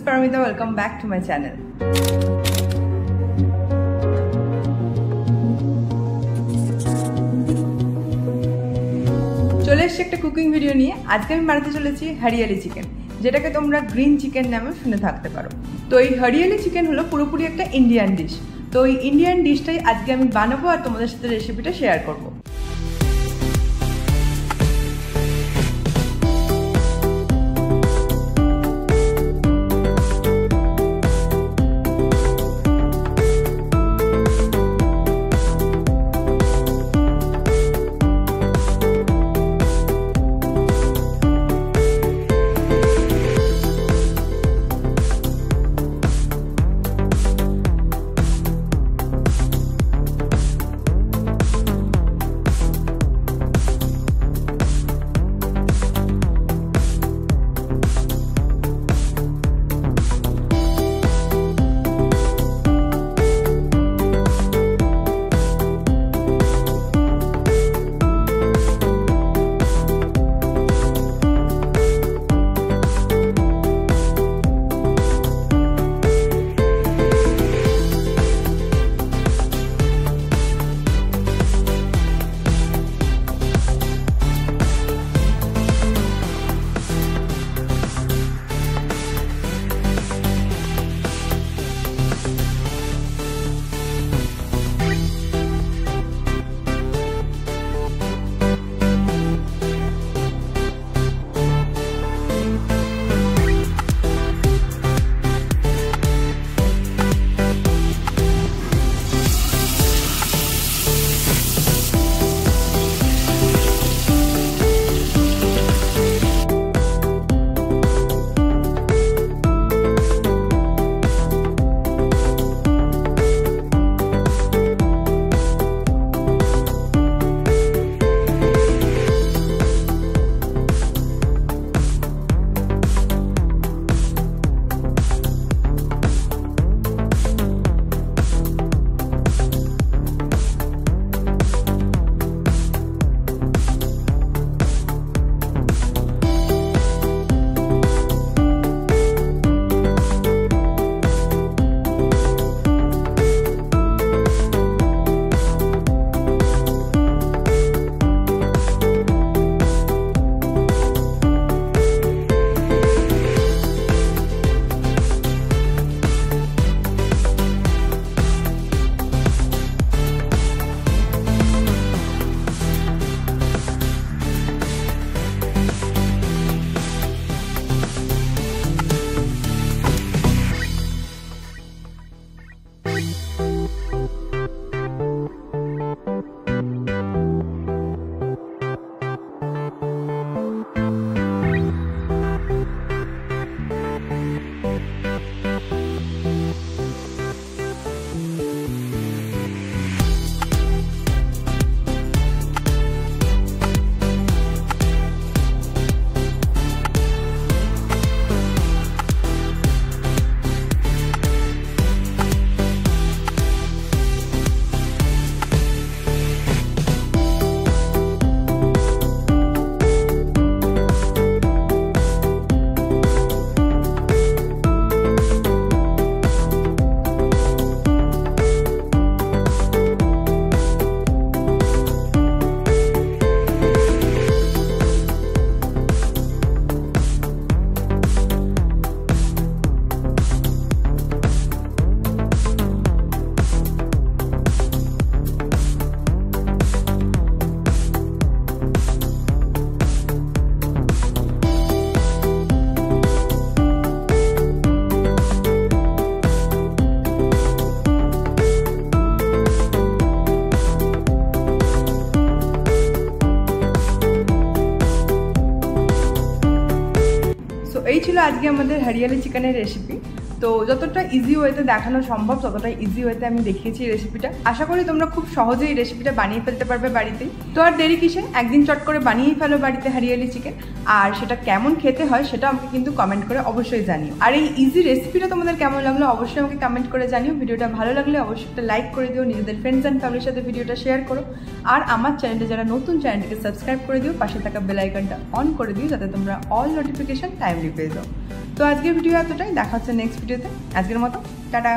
Paramita. Welcome back to my channel. চলে এসেছি একটা কুকিং ভিডিও নিয়ে। আজকে আমি বানাতে চলেছি হরিয়ালি চিকেন, যেটাকে তোমরা গ্রিন চিকেন নামে শুনে থাকতে পারো। তো এই হরিয়ালি চিকেন হলো পুরোপুরি একটা ইন্ডিয়ান ডিশ। তো এই ইন্ডিয়ান ডিশটাই আজকে আমি বানাবো আর তোমাদের সাথে রেসিপিটা শেয়ার করবো। এই ছিল আজকে আমাদের হরিয়ালি চিকেনের রেসিপি। তো যতটা ইজি ওয়েতে দেখানো সম্ভব ততটা ইজি ওয়েতে আমি দেখিয়েছি রেসিপিটা। আশা করি তোমরা খুব সহজেই এই রেসিপিটা বানিয়ে ফেলতে পারবে বাড়িতেই। তো আর দেরি কিসে, একদিন চট করে বানিয়েই ফেলো বাড়িতে হরিয়ালি চিকেন। আর সেটা কেমন খেতে হয় সেটা আমাকে কিন্তু কমেন্ট করে অবশ্যই জানিও। আর এই ইজি রেসিপিটা তোমাদের কেমন লাগলো অবশ্যই আমাকে কমেন্ট করে জানিও। ভিডিওটা ভালো লাগলে অবশ্যই একটা লাইক করে দিও, নিজেদের ফ্রেন্ডস অ্যান্ড ফ্যামিলির সাথে ভিডিওটা শেয়ার করো। আর আমার চ্যানেলটা যারা নতুন, চ্যানেলটিকে সাবস্ক্রাইব করে দিও, পাশে থাকা বেল আইকনটা অন করে দিও যাতে তোমরা অল নোটিফিকেশন টাইমলি পেয়ে যাও। তো আজকের ভিডিও এতটাই, দেখা হচ্ছে নেক্সট ভিডিওতে। আজকের মতো টাটা।